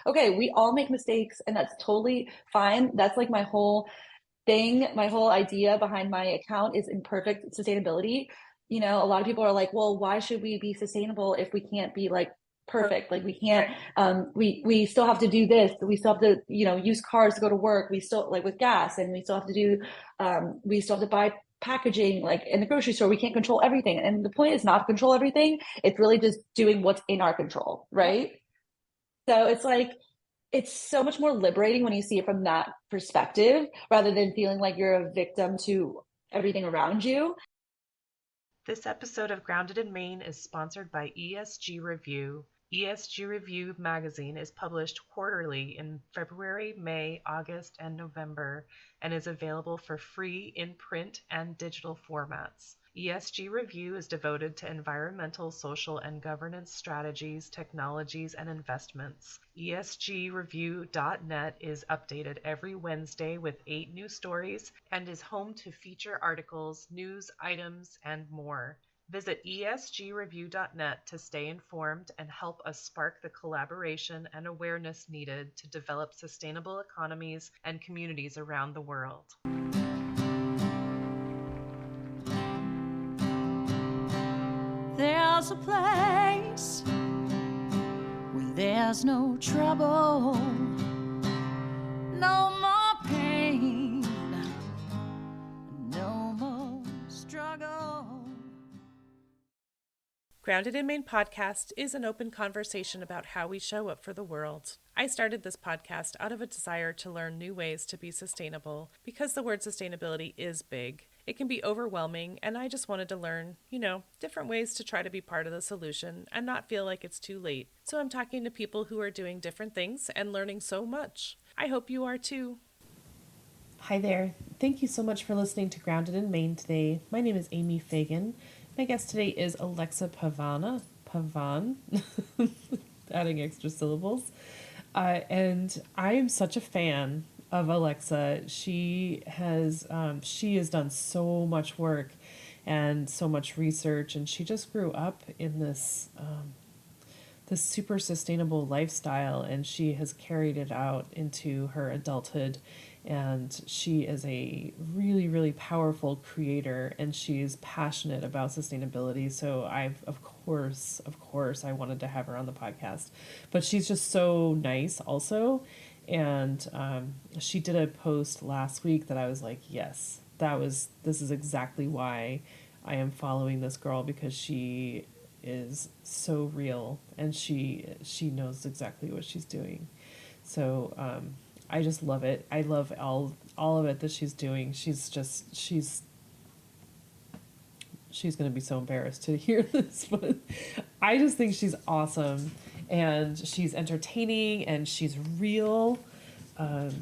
okay, we all make mistakes and that's totally fine. That's like my whole thing, my whole idea behind my account is imperfect sustainability. You know, a lot of people are like, well, why should we be sustainable if we can't be like perfect? Like we can't, we still have to do this. We still have to, you know, use cars to go to work. We still like with gas and we still have to do, we still have to buy packaging like in the grocery store. We can't control everything. And the point is not to control everything. It's really just doing what's in our control. Right. So it's like, it's so much more liberating when you see it from that perspective rather than feeling like you're a victim to everything around you. This episode of Grounded in Maine is sponsored by ESG Review. ESG Review magazine is published quarterly in February, May, August, and November and is available for free in print and digital formats. ESG Review is devoted to environmental, social, and governance strategies, technologies, and investments. ESGreview.net is updated every Wednesday with 8 new stories and is home to feature articles, news items, and more. Visit esgreview.net to stay informed and help us spark the collaboration and awareness needed to develop sustainable economies and communities around the world. There's a place where there's no trouble, no more pain, no more struggle. Grounded in Maine podcast is an open conversation about how we show up for the world. I started this podcast out of a desire to learn new ways to be sustainable because the word sustainability is big. It can be overwhelming, and I just wanted to learn, different ways to try to be part of the solution and not feel like it's too late. So I'm talking to people who are doing different things and learning so much. I hope you are too. Hi there. Thank you so much for listening to Grounded in Maine today. My name is Amy Fagan. My guest today is Alexa Pavan, adding extra syllables. And I am such a fan of Alexa. She has done so much work and so much research, and she just grew up in this super sustainable lifestyle, and she has carried it out into her adulthood. And she is a really, really powerful creator, and she's passionate about sustainability. So of course, I wanted to have her on the podcast. But she's just so nice also. And she did a post last week that I was like, yes, this is exactly why I am following this girl, because she is so real and she knows exactly what she's doing. So I just love it. I love all of it that she's doing. She's going to be so embarrassed to hear this, but I just think she's awesome, and she's entertaining, and she's real.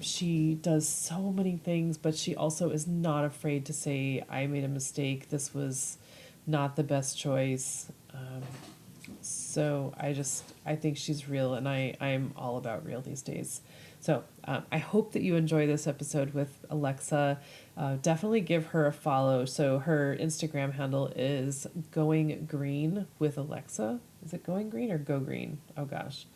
She does so many things, but she also is not afraid to say, I made a mistake. This was not the best choice. So I think she's real, and I'm all about real these days. So I hope that you enjoy this episode with Alexa. Definitely give her a follow. So her Instagram handle is Going Green with Alexa. Is it Going Green or Go Green? Oh gosh.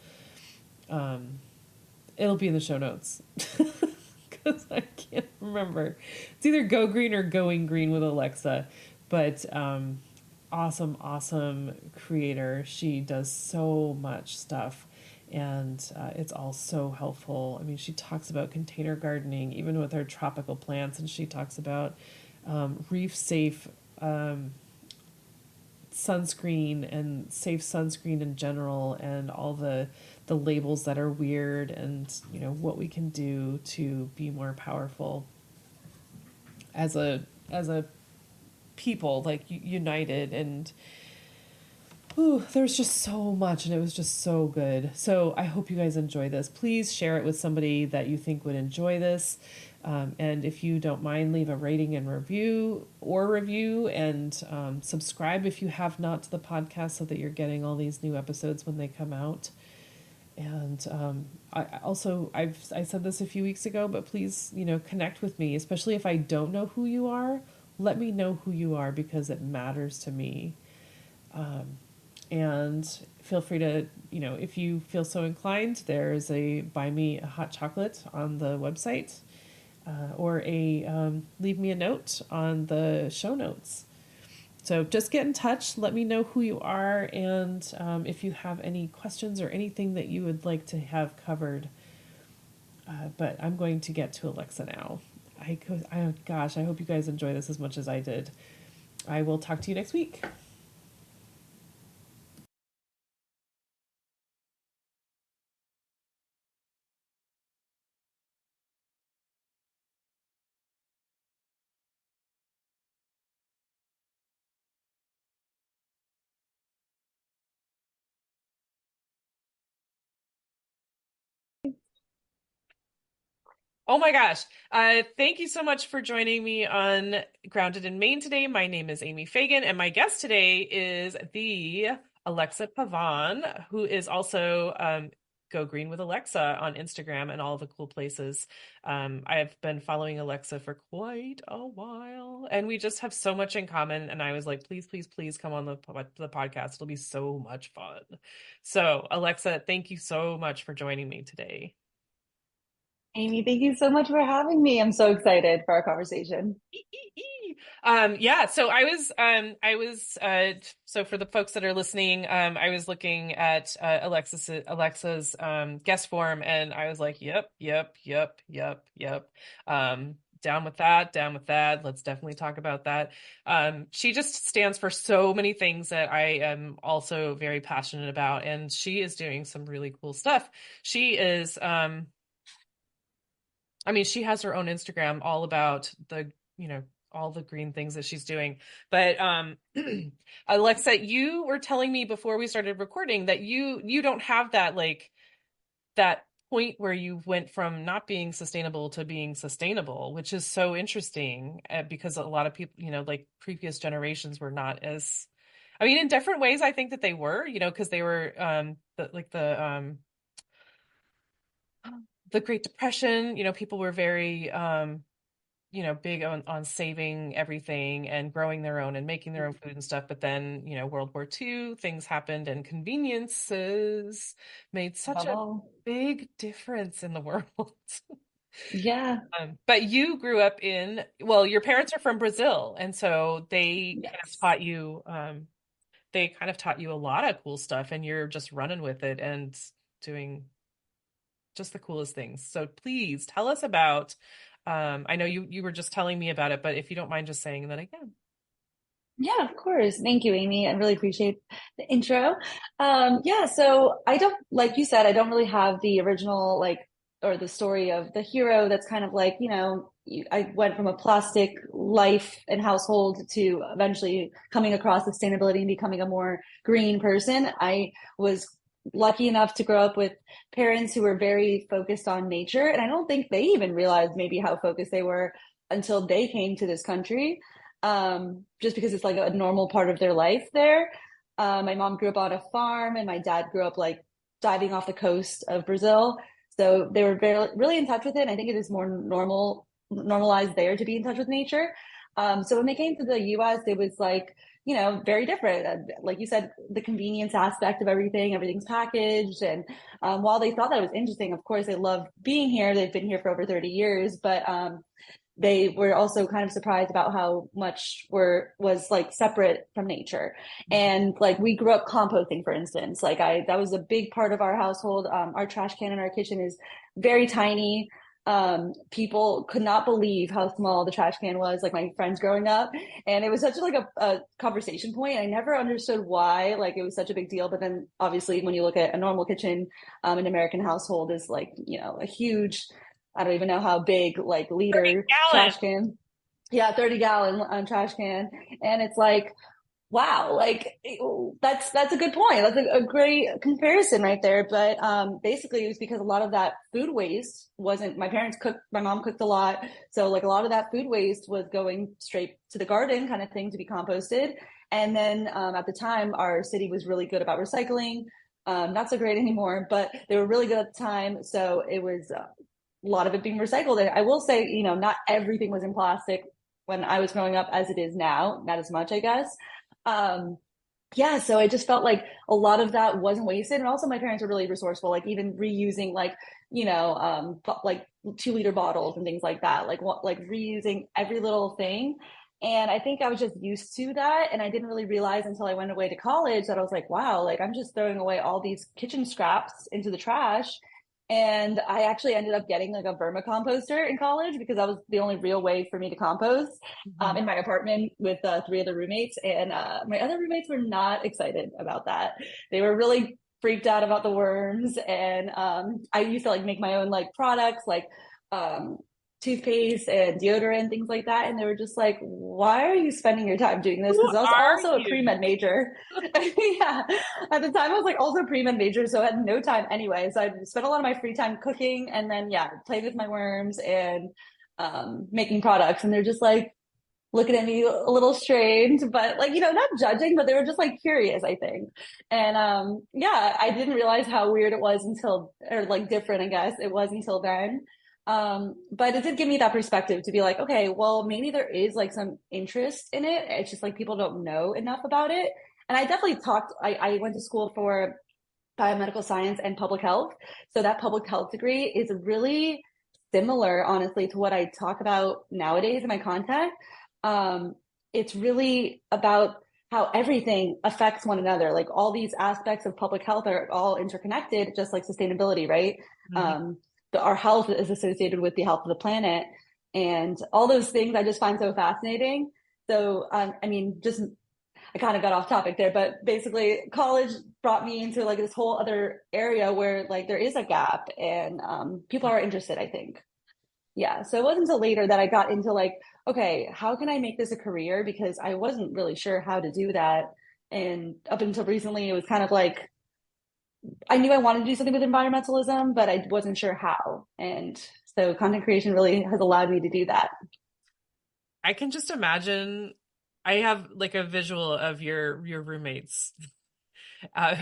It'll be in the show notes because I can't remember. It's either Go Green or Going Green with Alexa. But awesome creator. She does so much stuff. And it's all so helpful. I mean, she talks about container gardening, even with her tropical plants, and she talks about reef-safe sunscreen and safe sunscreen in general, and all the labels that are weird, and what we can do to be more powerful as a people, like united. And there's just so much, and it was just so good. So I hope you guys enjoy this. Please share it with somebody that you think would enjoy this. And if you don't mind, leave a rating and review, and subscribe if you have not to the podcast, so that you're getting all these new episodes when they come out. And I said this a few weeks ago, but please, connect with me, especially if I don't know who you are. Let me know who you are, because it matters to me. And feel free to, if you feel so inclined, there's a buy me a hot chocolate on the website, or leave me a note on the show notes. So just get in touch. Let me know who you are, and if you have any questions or anything that you would like to have covered. But I'm going to get to Alexa now. Gosh, I hope you guys enjoy this as much as I did. I will talk to you next week. Oh my gosh. Thank you so much for joining me on Grounded in Maine today. My name is Amy Fagan, and my guest today is the Alexa Pavan, who is also Go Green with Alexa on Instagram and all the cool places. I have been following Alexa for quite a while, and we just have so much in common. And I was like, please, please, please come on the podcast. It'll be so much fun. So, Alexa, thank you so much for joining me today. Amy, thank you so much for having me. I'm so excited for our conversation. Yeah, so so for the folks that are listening, I was looking at Alexa's guest form, and I was like, yep. Down with that. Let's definitely talk about that. She just stands for so many things that I am also very passionate about, and she is doing some really cool stuff. She is, she has her own Instagram all about all the green things that she's doing. But Alexa, you were telling me before we started recording that you don't have that point where you went from not being sustainable to being sustainable, which is so interesting, because a lot of people, like previous generations were not as, in different ways, I think that they were, because they were the Great Depression, people were very big on saving everything and growing their own and making their own food and stuff. But then, World War II, things happened, and conveniences made such a big difference in the world. Yeah. But you grew up your parents are from Brazil, and so they Yes. kind of taught you, a lot of cool stuff, and you're just running with it and doing just the coolest things. So please tell us about, I know you were just telling me about it, but if you don't mind just saying that again. Yeah, of course. Thank you, Amy. I really appreciate the intro. Yeah, so I don't, like you said, I don't really have the original, or the story of the hero that's kind of like, I went from a plastic life and household to eventually coming across sustainability and becoming a more green person. I was lucky enough to grow up with parents who were very focused on nature. And I don't think they even realized maybe how focused they were until they came to this country, just because it's like a normal part of their life there. My mom grew up on a farm, and my dad grew up like diving off the coast of Brazil. So they were really in touch with it. And I think it is more normalized there to be in touch with nature. So when they came to the US, it was like, very different. Like you said, the convenience aspect of everything's packaged. And while they thought that was interesting, of course, they love being here. They've been here for over 30 years, but they were also kind of surprised about how much was like separate from nature. And like we grew up composting, for instance. That was a big part of our household. Our trash can in our kitchen is very tiny. People could not believe how small the trash can was, like my friends growing up. And it was such like a conversation point. I never understood why like it was such a big deal. But then obviously when you look at a normal kitchen, an American household is like, a huge, I don't even know how big, like liter trash can. Yeah, 30-gallon trash can. And it's like, wow, like that's a good point. That's a great comparison right there. But basically, it was because a lot of that food waste wasn't. My mom cooked a lot, so like a lot of that food waste was going straight to the garden, kind of thing, to be composted. And then at the time, our city was really good about recycling. Not so great anymore, but they were really good at the time. So it was a lot of it being recycled. And I will say, not everything was in plastic when I was growing up, as it is now. Not as much, I guess. yeah, so I just felt like a lot of that wasn't wasted. And also my parents were really resourceful, like even reusing like, like 2 liter bottles and things like that, like what, like reusing every little thing. And I think I was just used to that. And I didn't really realize until I went away to college that I was like, wow, like I'm just throwing away all these kitchen scraps into the trash. And I actually ended up getting like a vermicomposter in college because that was the only real way for me to compost Mhm. in my apartment with 3 other roommates. And my other roommates were not excited about that. They were really freaked out about the worms. And I used to like make my own like products, like um, toothpaste and deodorant, things like that. And they were just like, why are you spending your time doing this? Who Because I was are also a you? pre-med major. Yeah. At the time, I was like also a pre-med major, so I had no time anyway. So I spent a lot of my free time cooking and then, yeah, playing with my worms and making products. And they're just like, looking at me a little strange, but like, not judging, but they were just like curious, I think. And yeah, I didn't realize how weird it was until, or like different, I guess it was until then. But it did give me that perspective to be like, okay, well, maybe there is like some interest in it. It's just like people don't know enough about it. And I definitely I went to school for biomedical science and public health. So that public health degree is really similar, honestly, to what I talk about nowadays in my content. Um, it's really about how everything affects one another. Like all these aspects of public health are all interconnected, just like sustainability, right? Mhm. Um, our health is associated with the health of the planet. And all those things I just find so fascinating. So, I mean, just I kind of got off topic there, but basically college brought me into like this whole other area where like there is a gap and people are interested, I think. Yeah. So it wasn't until later that I got into like, okay, how can I make this a career? Because I wasn't really sure how to do that. And up until recently, it was kind of like I knew I wanted to do something with environmentalism, but I wasn't sure how. And so content creation really has allowed me to do that. I can just imagine. I have like a visual of your roommates. Uh,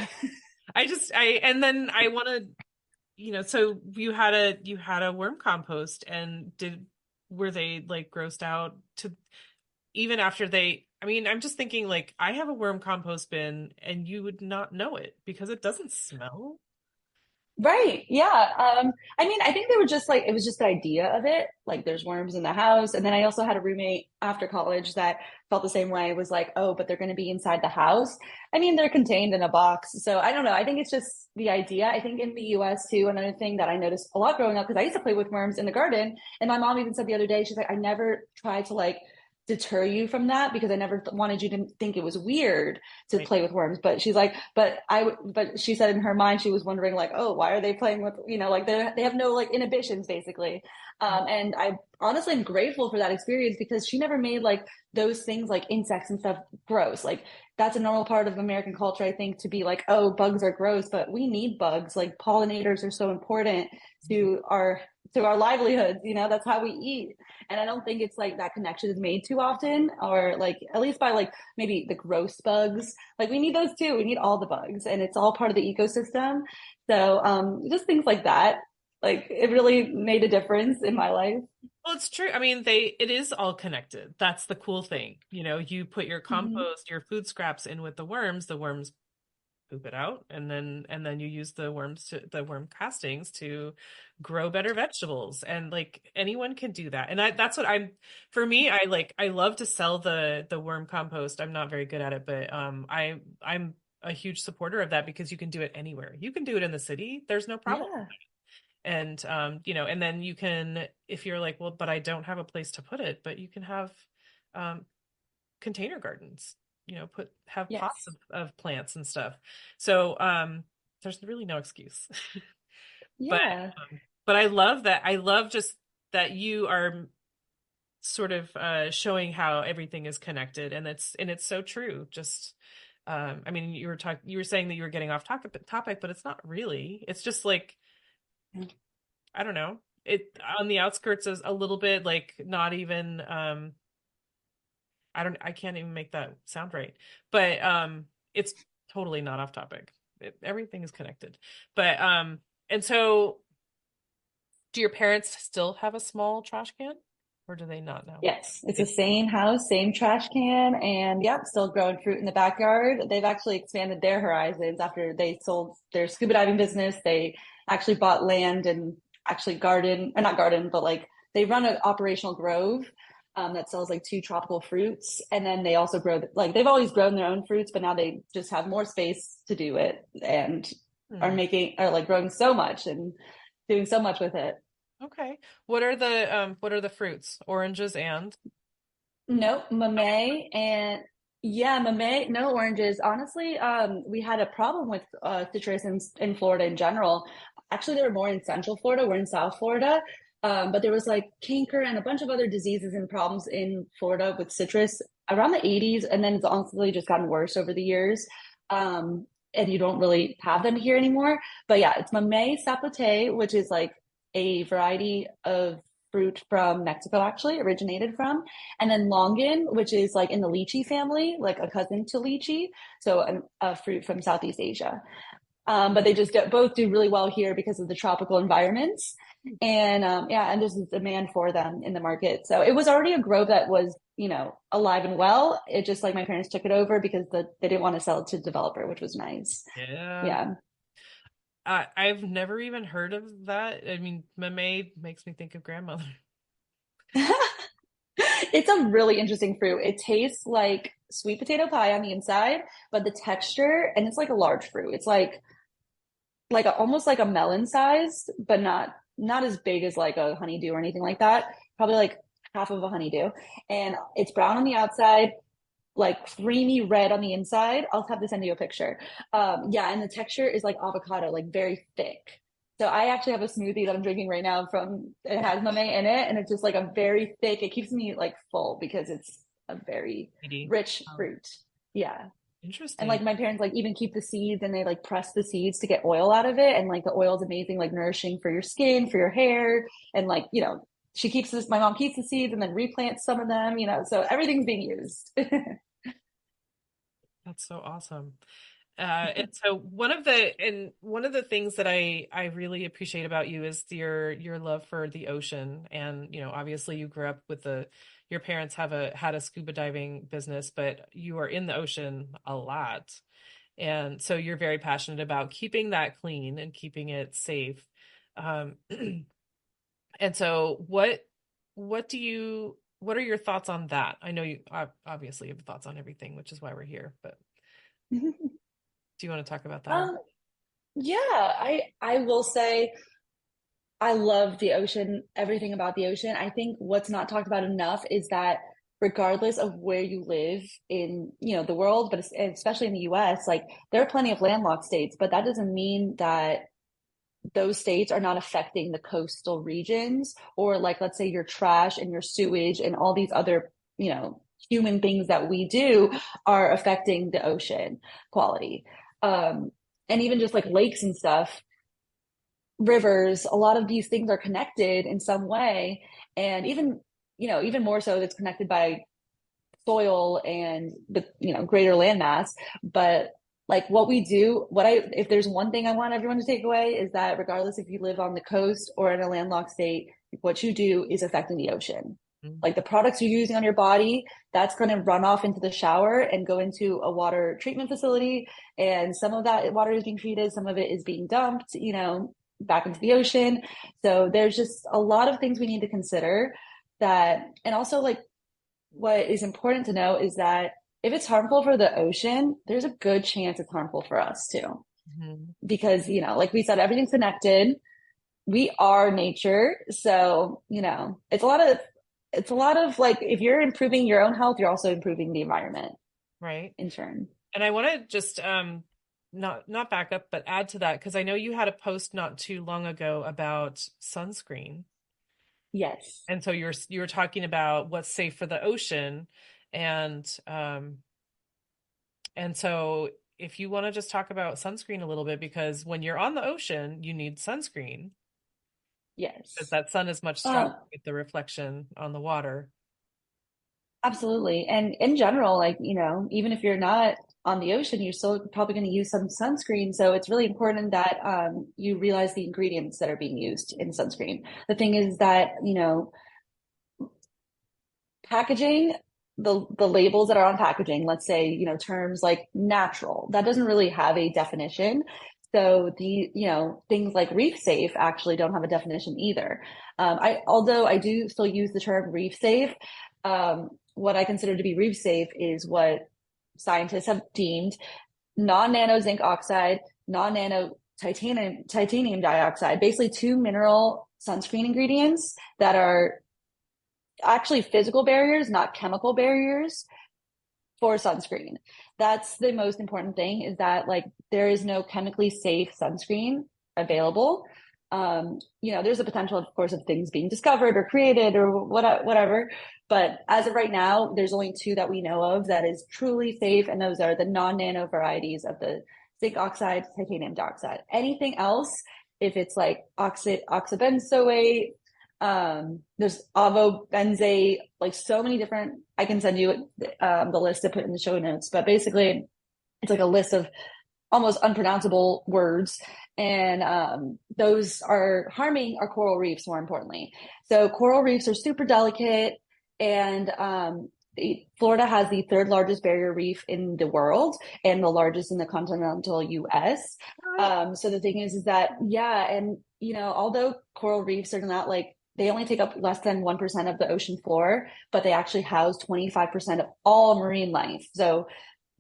and then I want to, so you had a worm compost, and were they like grossed out to even after they? I mean, I'm just thinking like I have a worm compost bin, and you would not know it because it doesn't smell. Right. Yeah. I mean, I think they were just like, it was just the idea of it. Like, there's worms in the house. And then I also had a roommate after college that felt the same way, was like, oh, but they're going to be inside the house. I mean, they're contained in a box. So I don't know. I think it's just the idea. I think in the US too, another thing that I noticed a lot growing up, because I used to play with worms in the garden. And my mom even said the other day, she's like, I never tried to like deter you from that because I never wanted you to think it was weird to Right. play with worms. But she's like, but she said in her mind, she was wondering like, oh, why are they playing with, like they have no like inhibitions basically. And I honestly am grateful for that experience because she never made like those things like insects and stuff gross. Like that's a normal part of American culture, I think, to be like, oh, bugs are gross, but we need bugs. Like pollinators are so important to our livelihoods. That's how we eat. And I don't think it's like that connection is made too often, or like at least by like maybe the gross bugs. Like we need those too. We need all the bugs, and it's all part of the ecosystem. So just things like that. Like it really made a difference in my life. Well, it's true. I mean, it is all connected. That's the cool thing. You put your Mm-hmm. compost, your food scraps in with the worms poop it out, and then you use the worm castings to grow better vegetables. And like anyone can do that. And that's what for me, I love to sell the worm compost. I'm not very good at it, but I'm a huge supporter of that because you can do it anywhere. You can do it in the city. There's no problem. Yeah. And and then you can, if you're like, well, but I don't have a place to put it, but you can have um container gardens, have pots Yes. of plants and stuff. So there's really no excuse. but Yeah. but I love that. I love just that you are sort of showing how everything is connected, and it's so true. Just I mean, you were saying that you were getting off topic, but it's not really. It's just like, I don't know. It on the outskirts is a little bit like not even I can't even make that sound right. But it's totally not off topic. Everything is connected. But and so do your parents still have a small trash can? or do they not know? Yes, it's the same house, same trash can, and yep, still growing fruit in the backyard. They've actually expanded their horizons after they sold their scuba diving business. They actually bought land and actually garden, or not garden, but like they run an operational grove that sells like two tropical fruits, and then they also grow like they've always grown their own fruits, but now they just have more space to do it and Hmm. are like growing so much and doing so much with it. Okay. What are the fruits? Oranges and Nope, no. Mamey and yeah, Mamey, no oranges. Honestly, we had a problem with citrus in Florida in general. Actually, they were more in Central Florida. We're in South Florida. But there was like canker and a bunch of other diseases and problems in Florida with citrus around the 80s, and then it's honestly just gotten worse over the years. And you don't really have them here anymore. But yeah, it's Mamey sapote, which is like a variety of fruit from Mexico, actually originated from, and then longan, which is like in the lychee family, like a cousin to lychee, so a fruit from Southeast Asia. But they just both do really well here because of the tropical environments, and yeah, and there's a demand for them in the market. So it was already a grove that was, alive and well. It just like my parents took it over because they didn't want to sell it to the developer, which was nice. Yeah. Yeah. I've never even heard of that. I mean, mamey makes me think of grandmother. It's a really interesting fruit. It tastes like sweet potato pie on the inside, but the texture, and it's like a large fruit. It's almost like a melon sized, but not as big as like a honeydew or anything like that. Probably like half of a honeydew. And it's brown on the outside, like creamy red on the inside. I'll have to send you a picture. Yeah, and the texture is like avocado, like very thick. So I actually have a smoothie that I'm drinking right now from it has mamey in it, and it's just like a very thick. It keeps me like full because it's a very Eating. rich Oh, fruit. Yeah. And interesting. like my parents like even keep the seeds and they like press the seeds to get oil out of it. And like the oil is amazing, like nourishing for your skin, for your hair. And like, she keeps this, my mom keeps the seeds and then replants some of them, so everything's being used. That's so awesome. And so one of the things that I really appreciate about you is your love for the ocean. And obviously you grew up with your parents had a scuba diving business, but you are in the ocean a lot. And so you're very passionate about keeping that clean and keeping it safe. Um, and so what are your thoughts on that? I know you obviously have thoughts on everything, which is why we're here, but do you want to talk about that? um, yeah, I will say I love the ocean, everything about the ocean. I think what's not talked about enough is that regardless of where you live in, the world, but especially in the US, like there are plenty of landlocked states, but that doesn't mean that those states are not affecting the coastal regions, or like let's say your trash and your sewage and all these other, human things that we do are affecting the ocean quality. Um, and even just like lakes and stuff, rivers, a lot of these things are connected in some way. And even more so, it's connected by soil and the, greater landmass. But like what we do, if there's one thing I want everyone to take away is that regardless if you live on the coast or in a landlocked state, what you do is affecting the ocean. Mm. Like the products you're using on your body, that's going to run off into the shower and go into a water treatment facility. And some of that water is being treated, some of it is being dumped, back into the ocean. So there's just a lot of things we need to consider and also like what is important to know is that if it's harmful for the ocean, there's a good chance it's harmful for us too. Mhm. Because, like we said, everything's connected. We are nature. So, it's a lot of like if you're improving your own health, you're also improving the environment Right. in turn. And I want to just not back up, but add to that because I know you had a post not too long ago about sunscreen. Yes. And so you were talking about what's safe for the ocean, and so if you want to just talk about sunscreen a little bit, because when you're on the ocean, you need sunscreen because Yes. that sun is much Um, stronger with the reflection on the water. Absolutely. And in general, like, even if you're not on the ocean, you're still probably going to use some sunscreen. So it's really important that you realize the ingredients that are being used in sunscreen. The thing is that, packaging, the labels that are on packaging, let's say, terms like natural, that doesn't really have a definition. So things like reef safe actually don't have a definition either. Although I do still use the term reef safe, what I consider to be reef safe is what scientists have deemed non-nano zinc oxide, non-nano titanium dioxide, basically two mineral sunscreen ingredients that are actually physical barriers, not chemical barriers for sunscreen. That's the most important thing, is that like there is no chemically safe sunscreen available. There's a potential, of course, of things being discovered or created or whatever. But as of right now, there's only two that we know of that is truly safe, and those are the non-nano varieties of the zinc oxide, titanium dioxide. Anything else, if it's like oxybenzoate, there's avobenzate, like so many different, I can send you the list to put in the show notes, but basically it's like a list of almost unpronounceable words, and those are harming our coral reefs, more importantly. So coral reefs are super delicate, and Florida has the third largest barrier reef in the world and the largest in the continental US. So the thing is that, yeah, and although coral reefs are not like, they only take up less than 1% of the ocean floor, but they actually house 25% of all marine life. So,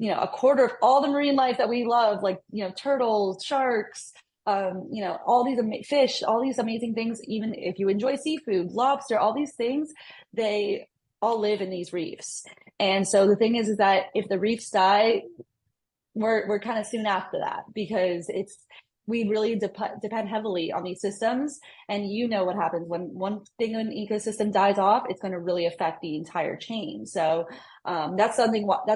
a quarter of all the marine life that we love, like, turtles, sharks, all these fish, all these amazing things, even if you enjoy seafood, lobster, all these things, they all live in these reefs. And so the thing is that if the reefs die, we're kind of soon after that, because we really depend heavily on these systems. And what happens when one thing in an ecosystem dies off, it's going to really affect the entire chain. So that's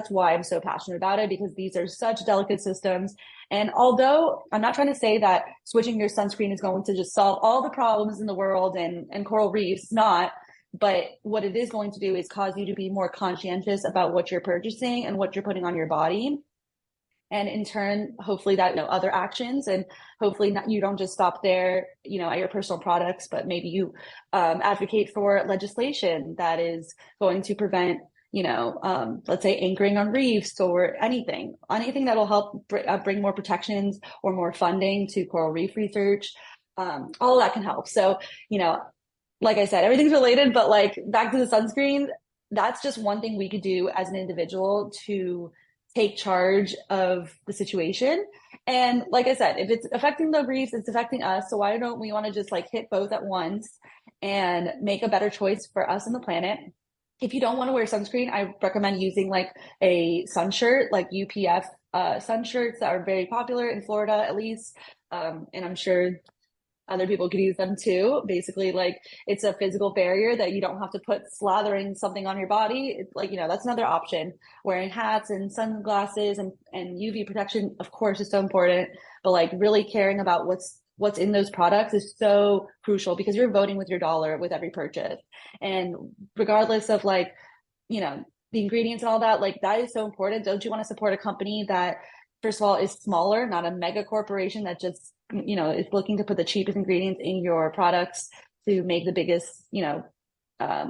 why I'm so passionate about it, because these are such delicate systems. And although I'm not trying to say that switching your sunscreen is going to just solve all the problems in the world and coral reefs, not, but what it is going to do is cause you to be more conscientious about what you're purchasing and what you're putting on your body. And in turn, hopefully that, other actions, and hopefully you don't just stop there, at your personal products, but maybe you advocate for legislation that is going to prevent, let's say anchoring on reefs or anything that will help bring more protections or more funding to coral reef research. All of that can help. So, like I said, everything's related, but like back to the sunscreen, that's just one thing we could do as an individual to take charge of the situation. And like I said, if it's affecting the reefs, it's affecting us. So why don't we want to just like hit both at once and make a better choice for us and the planet? If you don't want to wear sunscreen, I recommend using like a sun shirt, like UPF sun shirts that are very popular in Florida, at least. And I'm sure other people could use them too. Basically, like, it's a physical barrier that you don't have to put slathering something on your body. It's like, that's another option. Wearing hats and sunglasses and UV protection, of course, is so important. But like really caring about what's in those products is so crucial, because you're voting with your dollar with every purchase. And regardless of like, the ingredients and all that, like that is so important. Don't you want to support a company that, first of all, is smaller, not a mega corporation that just, is looking to put the cheapest ingredients in your products to make the biggest,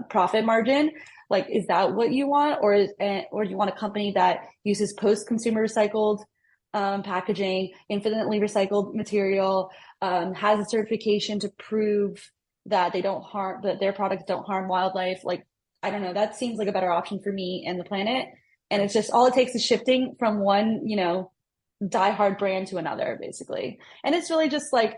profit margin? Like, is that what you want? Or do you want a company that uses post-consumer recycled packaging, infinitely recycled material, has a certification to prove that that their products don't harm wildlife? Like, I don't know, that seems like a better option for me and the planet. And it's just, all it takes is shifting from one, diehard brand to another, basically. And it's really just like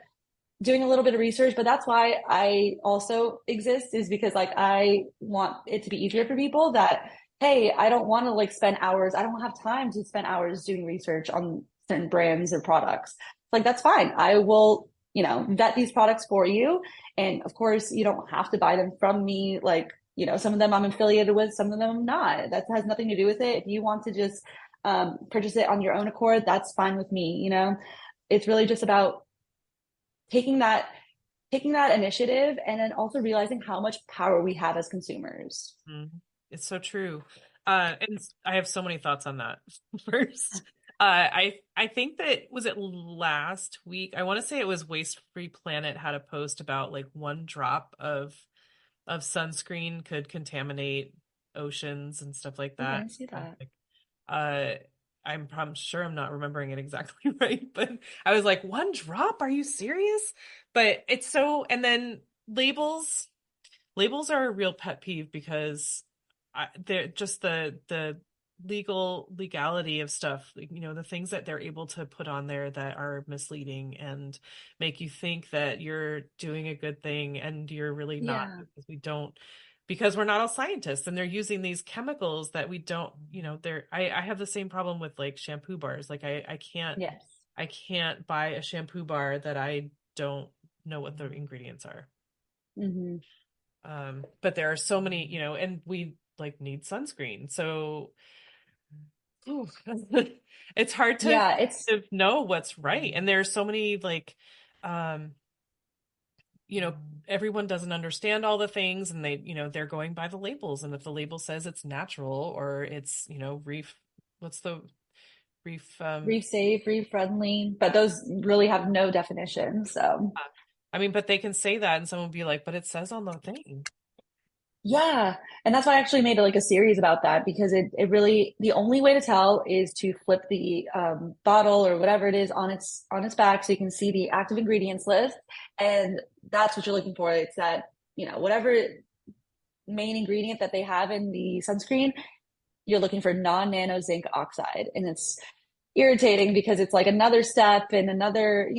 doing a little bit of research. But that's why I also exist, is because like I want it to be easier for people that, hey, I don't want to like spend hours. I don't have time to spend hours doing research on certain brands or products. Like, that's fine. I will, vet these products for you. And of course, you don't have to buy them from me. Like, some of them I'm affiliated with, some of them I'm not. That has nothing to do with it. If you want to just purchase it on your own accord, that's fine with me. It's really just about taking that initiative, and then also realizing how much power we have as consumers. It's so true. And I have so many thoughts on that. First, I think that, was it last week? I want to say it was Waste Free Planet had a post about like one drop of sunscreen could contaminate oceans and stuff like Oh, I that. didn't see that. Uh, I'm sure I'm not remembering it exactly right, but I was like, one drop? Are you serious? But it's so, and then labels are a real pet peeve because they're just the legality of stuff, the things that they're able to put on there that are misleading and make you think that you're doing a good thing and you're really not, Yeah. because we're not all scientists, and they're using these chemicals that we don't, I have the same problem with like shampoo bars. Like Yes. I can't buy a shampoo bar that I don't know what the ingredients are. Hmm. But there are so many, and we like need sunscreen. So ooh, it's hard to Yeah, kind of know what's right. And there are so many like, um, you know, everyone doesn't understand all the things, and they're going by the labels. And if the label says it's natural or it's, reef, what's the reef? reef safe, reef friendly, but those really have no definition. So I mean, but they can say that and someone will be like, but it says on the thing. yeah, and that's why I actually made like a series about that because it really the only way to tell is to flip the bottle or whatever it is on its back so you can see the active ingredients list, and that's what you're looking for. It's that whatever main ingredient that they have in the sunscreen, you're looking for non-nano zinc oxide, and it's irritating because it's like another step and another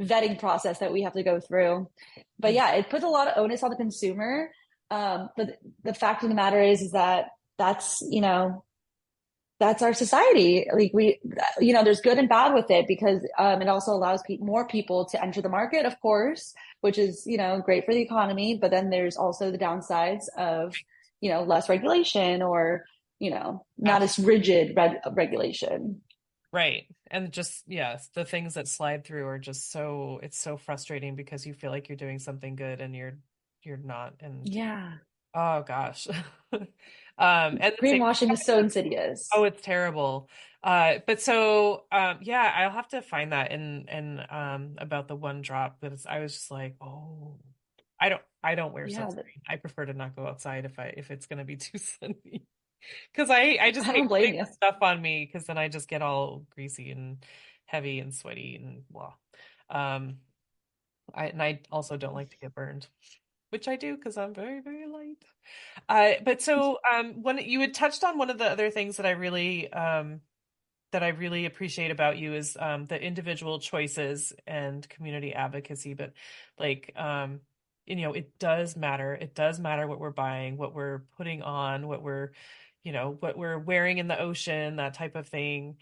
vetting process that we have to go through. But yeah, it puts a lot of onus on the consumer. But the fact of the matter is that that's our society. Like there's good and bad with it because it also allows more people to enter the market, of course, which is great for the economy. But then there's also the downsides of less regulation or not as rigid regulation. Right. And just, yes, the things that slide through are just it's so frustrating because you feel like you're doing something good and you're not. And Yeah, oh gosh. And the same, greenwashing is so insidious. oh, it's terrible. But so, yeah, I'll have to find that in about the one drop, but I was just like, oh, I don't wear Yeah, sunscreen. I prefer to not go outside if it's going to be too sunny. Because I just I hate don't blame putting you. the stuff on me because then I just get all greasy and heavy and sweaty and blah. Um, I also don't like to get burned, which I do because I'm very, very light. But so when you had touched on one of the other things that I really appreciate about you is the individual choices and community advocacy. But like, it does matter. It does matter what we're buying, what we're putting on, what we're wearing in the ocean, that type of thing.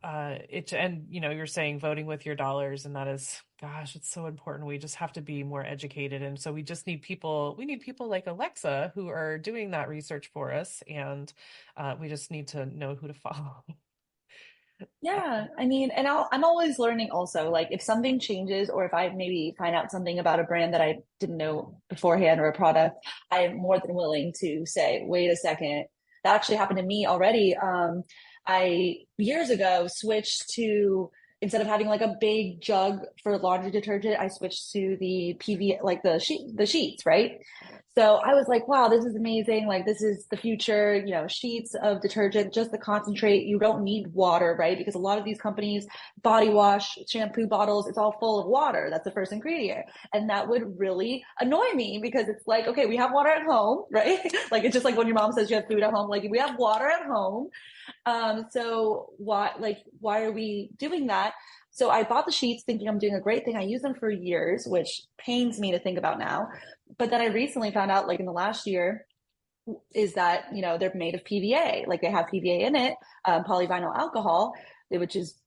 And you're saying voting with your dollars, and that is, gosh, it's so important. We just have to be more educated. And so we just need people, like Alexa who are doing that research for us. And we just need to know who to follow. Yeah, I mean, and I'm always learning also. Like if something changes or if I maybe find out something about a brand that I didn't know beforehand or a product, I am more than willing to say, wait a second, that actually happened to me already. I years ago switched to instead of having like a big jug for laundry detergent, I switched to the PV like the sheets, right? So I was like, wow, this is amazing. Like, this is the future, sheets of detergent, just the concentrate. You don't need water, right? Because a lot of these companies, body wash, shampoo bottles, it's all full of water. That's the first ingredient. And that would really annoy me because it's like, okay, we have water at home, right? Like, it's just like when your mom says you have food at home, like we have water at home. So why are we doing that? So I bought the sheets thinking I'm doing a great thing. I use them for years, which pains me to think about now. But then I recently found out, like in the last year, is that, they're made of PVA. Like they have PVA in it, polyvinyl alcohol, which is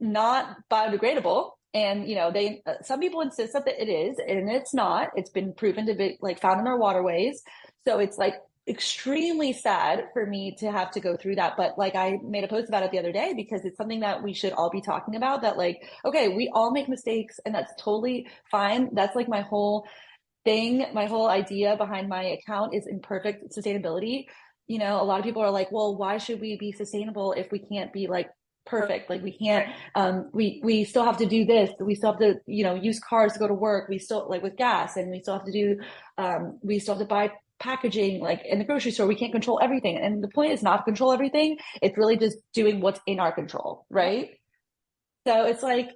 not biodegradable. And, they, some people insist that it is, and it's not. It's been proven to be like found in our waterways. So it's like extremely sad for me to have to go through that. But like I made a post about it the other day because it's something that we should all be talking about that like, okay, we all make mistakes and that's totally fine. That's like my whole thing, my whole idea behind my account is imperfect sustainability. A lot of people are like, well, why should we be sustainable if we can't be like perfect? Like we can't, we still have to do this. We still have to, use cars to go to work. We still like with gas and we still have to do, we still have to buy packaging, like in the grocery store, we can't control everything. And the point is not to control everything. It's really just doing what's in our control, right? So it's like,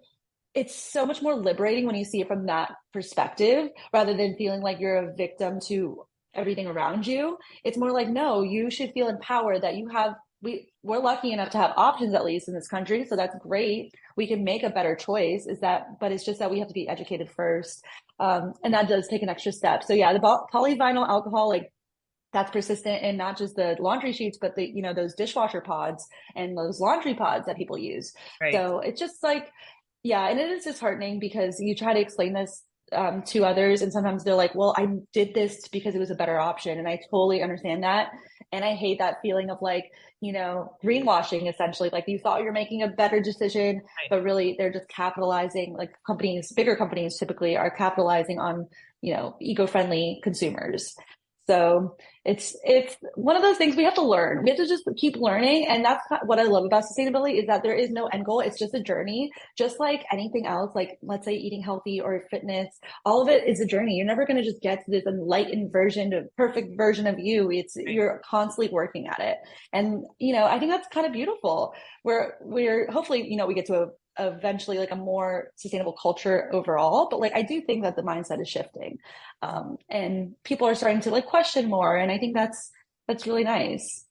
it's so much more liberating when you see it from that perspective rather than feeling like you're a victim to everything around you. It's more like, no, you should feel empowered that you have, we're lucky enough to have options at least in this country. So that's great. We can make a better choice. Is that, but it's just that we have to be educated first. And that does take an extra step. So yeah, the polyvinyl alcohol, like that's persistent in not just the laundry sheets, but the, those dishwasher pods and those laundry pods that people use. Right. So it's just like, yeah, and it is disheartening because you try to explain this to others, and sometimes they're like, well, I did this because it was a better option. And I totally understand that. And I hate that feeling of like, greenwashing essentially, like you thought you're making a better decision, Right. but really they're just capitalizing, like companies, bigger companies typically are capitalizing on, eco-friendly consumers. So it's one of those things we have to learn. We have to just keep learning. And that's what I love about sustainability is that there is no end goal. It's just a journey, just like anything else, like let's say eating healthy or fitness, all of it is a journey. You're never going to just get to this enlightened version, of perfect version of you. Right. You're constantly working at it. And, I think that's kind of beautiful. We're hopefully, we get to eventually like a more sustainable culture overall, but like I do think that the mindset is shifting, and people are starting to like question more, and I think that's really nice.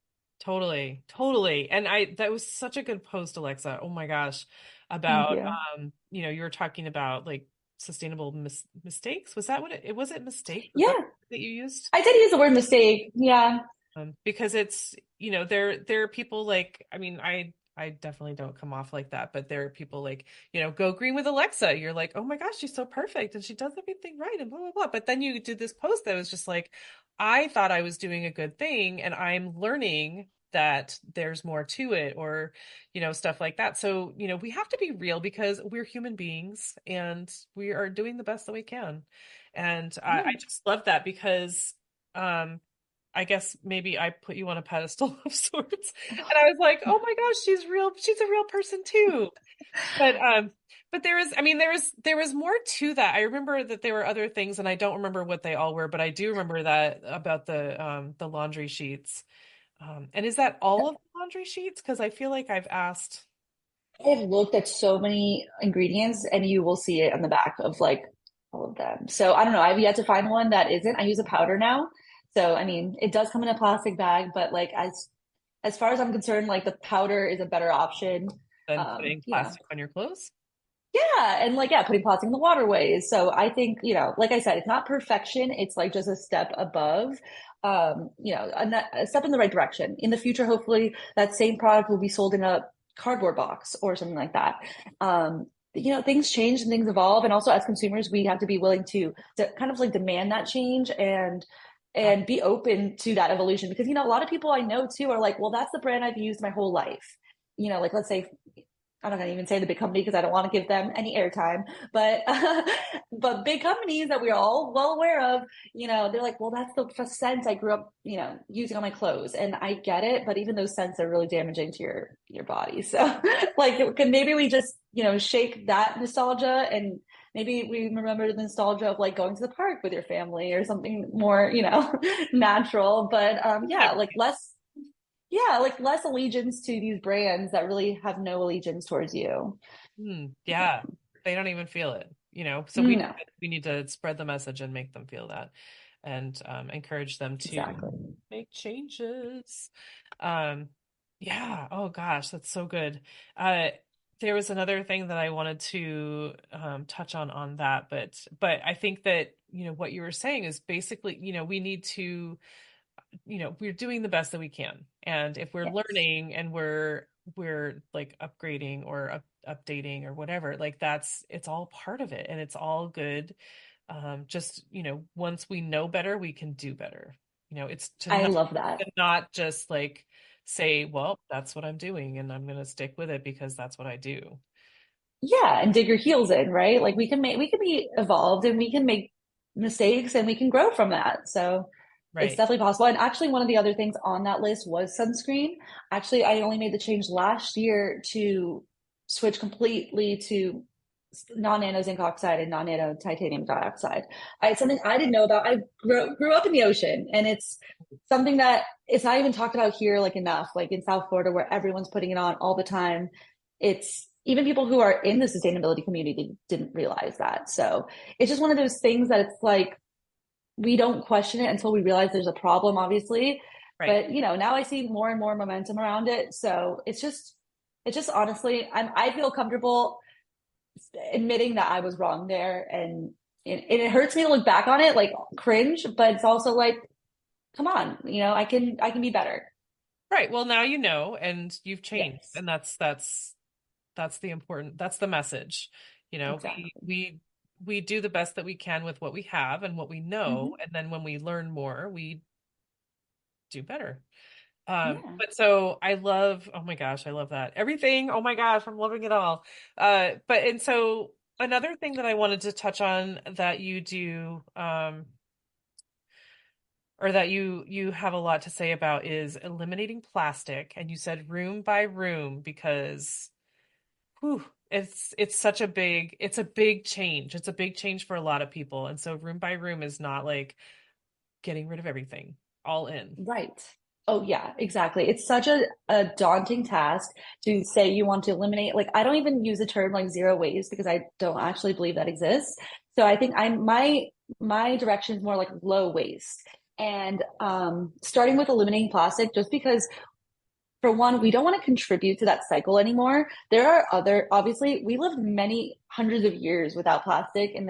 Totally, totally. And that was such a good post, Alexa. Oh my gosh. Thank About you. you were talking about like sustainable mistakes. Was that what it was? It mistake? Was Yeah, that you used? I did use the word mistake. Yeah. Because it's, there are people like, I mean, I definitely don't come off like that, but there are people like, go green with Alexa. You're like, oh my gosh, she's so perfect and she does everything right and blah, blah, blah. But then you did this post that was just like, I thought I was doing a good thing and I'm learning that there's more to it, or, stuff like that. So, we have to be real because we're human beings and we are doing the best that we can. And I Yeah. just love that because, I guess maybe I put you on a pedestal of sorts. And I was like, oh my gosh, she's real. She's a real person too. But there is, I mean, there was more to that. I remember that there were other things and I don't remember what they all were, but I do remember that about the laundry sheets. And is that all of the laundry sheets? Because I feel like I've asked. I've looked at so many ingredients and you will see it on the back of like all of them. So I don't know. I've yet to find one that isn't. I use a powder now. So I mean, it does come in a plastic bag, but like as far as I'm concerned, like the powder is a better option. Than putting Yeah. plastic on your clothes. Yeah. And like, yeah, putting plastic in the waterways. So I think, like I said, it's not perfection. It's like just a step above, a step in the right direction. In the future, hopefully that same product will be sold in a cardboard box or something like that. Things change and things evolve. And also as consumers, we have to be willing to kind of like demand that change and be open to that evolution because, a lot of people I know too are like, well, that's the brand I've used my whole life. Like let's say I'm not going to even say the big company because I don't want to give them any airtime, but but big companies that we're all well aware of, they're like, well, that's the scent I grew up, using on my clothes, and I get it, but even those scents are really damaging to your body. So, like, maybe we just shake that nostalgia and maybe we remember the nostalgia of like going to the park with your family or something more, natural. But yeah, like less yeah, like less allegiance to these brands that really have no allegiance towards you. Yeah, they don't even feel it, So we No, we need to spread the message and make them feel that, and encourage them to exactly. make changes. Um, yeah. Oh gosh, that's so good. Uh, there was another thing that I wanted to touch on that, but I think that what you were saying is basically we need to we're doing the best that we can, and if we're Yes. learning and we're like upgrading or updating or whatever, like it's all part of it and it's all good. Just once we know better we can do better. It's I love that. to not just like say, well, that's what I'm doing and I'm going to stick with it because that's what I do. Yeah, and dig your heels in, right? Like we can be evolved and we can make mistakes and we can grow from that. So it's Right. definitely possible. And actually, one of the other things on that list was sunscreen. Actually, I only made the change last year to switch completely to non-nano zinc oxide and non-nano titanium dioxide. It's something I didn't know about. I grew up in the ocean, and it's something that it's not even talked about here like enough, like in South Florida where everyone's putting it on all the time. It's even people who are in the sustainability community didn't realize that. So it's just one of those things that it's like we don't question it until we realize there's a problem, obviously. Right. But now I see more and more momentum around it. So it's just honestly, I feel comfortable admitting that I was wrong there, and it hurts me to look back on it, like cringe, but it's also like, come on, I can be better. Right. Well, now you know, and you've changed, Yes, and that's the important, that's the message. We exactly. we do the best that we can with what we have and what we know, Hmm. and then when we learn more, we do better. Yeah. But so I love, oh my gosh, I love that. Everything, oh my gosh, I'm loving it all. But and so another thing that I wanted to touch on that you do, or that you have a lot to say about is eliminating plastic. And you said room by room because whew, it's such a big, it's a big change. It's a big change for a lot of people. And so room by room is not like getting rid of everything all in. Right. Oh, yeah, exactly. It's such a daunting task to say you want to eliminate. Like, I don't even use the term like zero waste because I don't actually believe that exists. So I think my direction is more like low waste. And starting with eliminating plastic, just because for one, we don't want to contribute to that cycle anymore. There are obviously, we lived many hundreds of years without plastic, and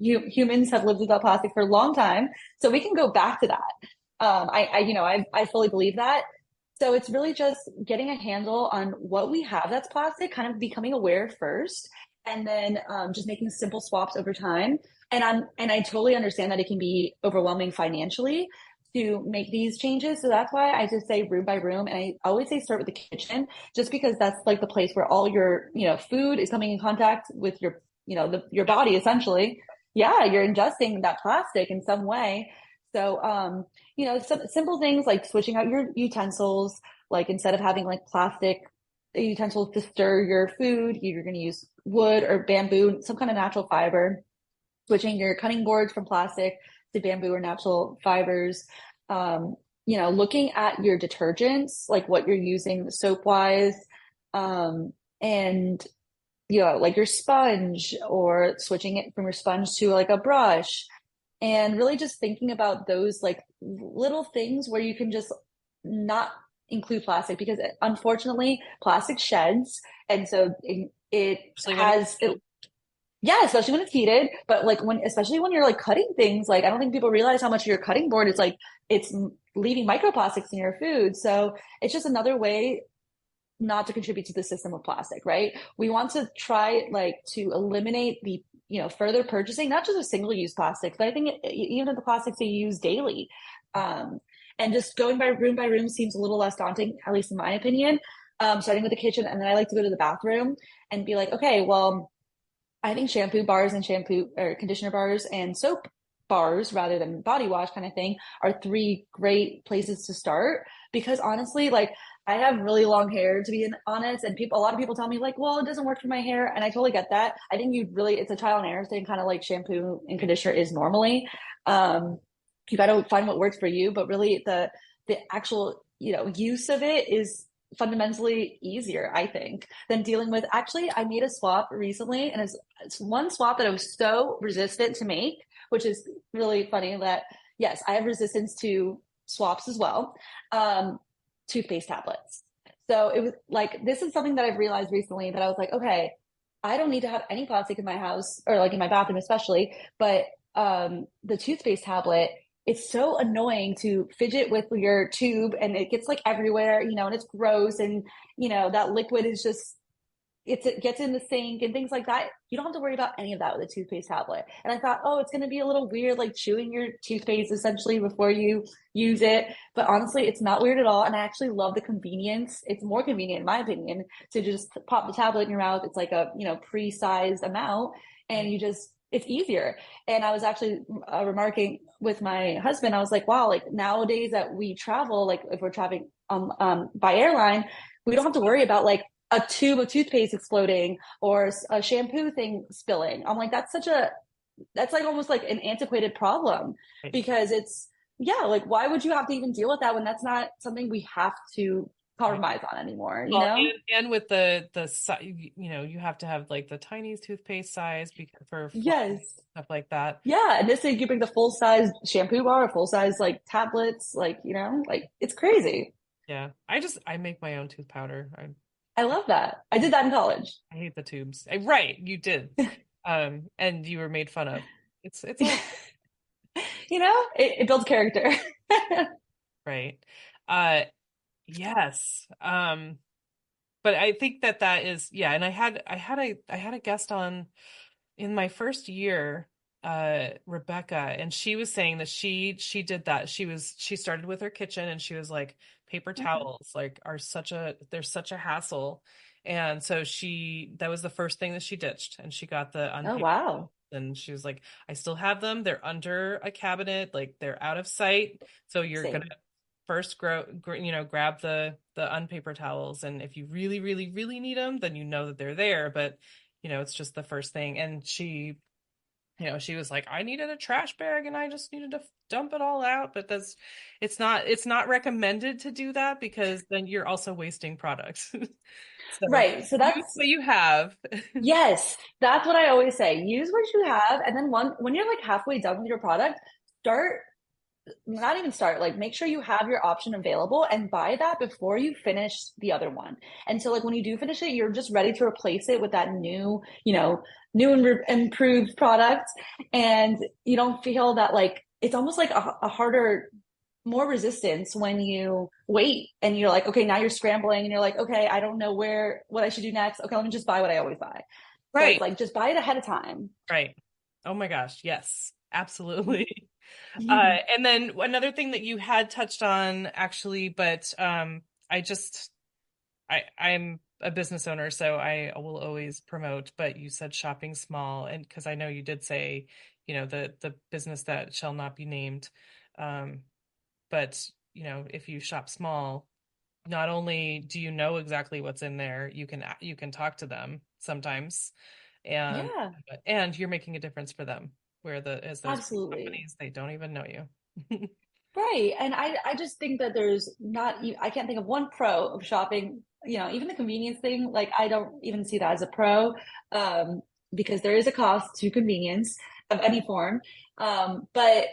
humans have lived without plastic for a long time. So we can go back to that. I fully believe that. So it's really just getting a handle on what we have that's plastic, kind of becoming aware first, and then just making simple swaps over time. And I totally understand that it can be overwhelming financially to make these changes. So that's why I just say room by room. And I always say start with the kitchen, just because that's like the place where all your, food is coming in contact with your, your Yeah. body essentially. Yeah, you're ingesting that plastic in some way. So, some simple things like switching out your utensils, like instead of having like plastic utensils to stir your food, you're going to use wood or bamboo, some kind of natural fiber, switching your cutting boards from plastic to bamboo or natural fibers. Looking at your detergents, like what you're using soap wise, and like your sponge, or switching it from your sponge to like a brush, and really just thinking about those like little things where you can just not include plastic, because unfortunately plastic sheds, and so it Especially when it's has it, yeah, especially when it's heated, but like especially when you're like cutting things, like I don't think people realize how much your cutting board is like it's leaving microplastics in your food. So it's just another way not to contribute to the system of plastic, right? We want to try like to eliminate the, further purchasing, not just of single use plastics, but I think even the plastics that you use daily. Um, and just going by room seems a little less daunting, at least in my opinion. Starting with the kitchen, and then I like to go to the bathroom and be like, okay, well, I think shampoo bars and shampoo or conditioner bars and soap bars rather than body wash kind of thing are three great places to start, because honestly, like I have really long hair, to be honest, and a lot of people tell me like, well, it doesn't work for my hair, and I totally get that. I think it's a trial and error thing, kind of like shampoo and conditioner is normally. Um, you got to find what works for you, but really the actual use of it is fundamentally easier, I think, than dealing with. Actually, I made a swap recently, and it's one swap that I was so resistant to make, which is really funny that yes, I have resistance to swaps as well. Um, Toothpaste tablets. So it was like, this is something that I've realized recently, that I was like, okay, I don't need to have any plastic in my house, or like in my bathroom especially, but the toothpaste tablet, it's so annoying to fidget with your tube, and it gets like everywhere, and it's gross, and that liquid is just it gets in the sink and things like that. You don't have to worry about any of that with a toothpaste tablet. And I thought, oh, it's going to be a little weird, like chewing your toothpaste essentially before you use it. But honestly, it's not weird at all. And I actually love the convenience. It's more convenient, in my opinion, to just pop the tablet in your mouth. It's like a, pre-sized amount, and it's easier. And I was actually remarking with my husband, I was like, wow, like nowadays that we travel, like if we're traveling by airline, we don't have to worry about like a tube of toothpaste exploding or a shampoo thing spilling. I'm like, that's like almost like an antiquated problem Right. because yeah, like why would you have to even deal with that when that's not something we have to Right. compromise on anymore, you Well, know? and with you have to have like the tiniest toothpaste size because for flossing Yes. stuff like that. Yeah. And this thing, you bring the full size shampoo bar, full size like tablets, like, like it's crazy. Yeah, I make my own tooth powder. I love that. I did that in college. I hate the tubes. Right, you did. And you were made fun of. It's all It builds character. right. Uh, yes. But I think that is, yeah. And I had a guest on in my first year, Rebecca, and she was saying that she did that. She started with her kitchen, and she was like, paper Okay. towels like they're such a hassle. And so that was the first thing that she ditched, and she got the Oh, unpaper towels. wow. And she was like, I still have them. They're under a cabinet, like they're out of sight. So you're gonna Same. first grab the unpaper towels, and if you really, really, really need them, then you know that they're there. But it's just the first thing. And she was like, I needed a trash bag and I just needed to dump it all out. But it's not recommended to do that because then you're also wasting products. So Right. So use that's what you have. Yes, that's what I always say. Use what you have, and then when you're like halfway done with your product, start not even start, like make sure you have your option available and buy that before you finish the other one. And so like when you do finish it, you're just ready to replace it with that new and improved product. And you don't feel that like it's almost like a harder more resistance when you wait and you're like, okay, now you're scrambling and you're like, okay, I don't know what I should do next. Okay, let me just buy what I always buy. So it's Right. like just buy it ahead of time. Right. Oh my gosh, yes, absolutely. And then another thing that you had touched on actually, but I just I'm a business owner, so I will always promote, but you said shopping small, and because I know you did say, the business that shall not be named. Um, but if you shop small, not only do you know exactly what's in there, you can talk to them sometimes, and Yeah, and you're making a difference for them. Where as those big absolutely. companies, they don't even know you. Right. And I just think that I can't think of one pro of shopping, even the convenience thing, like I don't even see that as a pro, um, because there is a cost to convenience of any form. But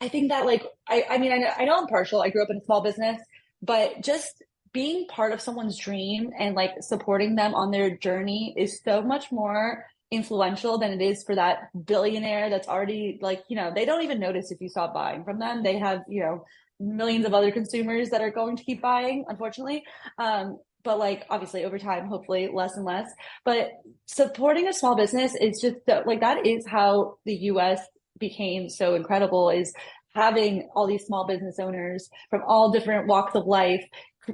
I think that like, I mean, I know I'm partial. I grew up in a small business, but just being part of someone's dream and like supporting them on their journey is so much more influential than it is for that billionaire that's already like, they don't even notice if you stop buying from them. They have, millions of other consumers that are going to keep buying, unfortunately. But like obviously over time, hopefully less and less. But supporting a small business is just like that is how the US became so incredible is having all these small business owners from all different walks of life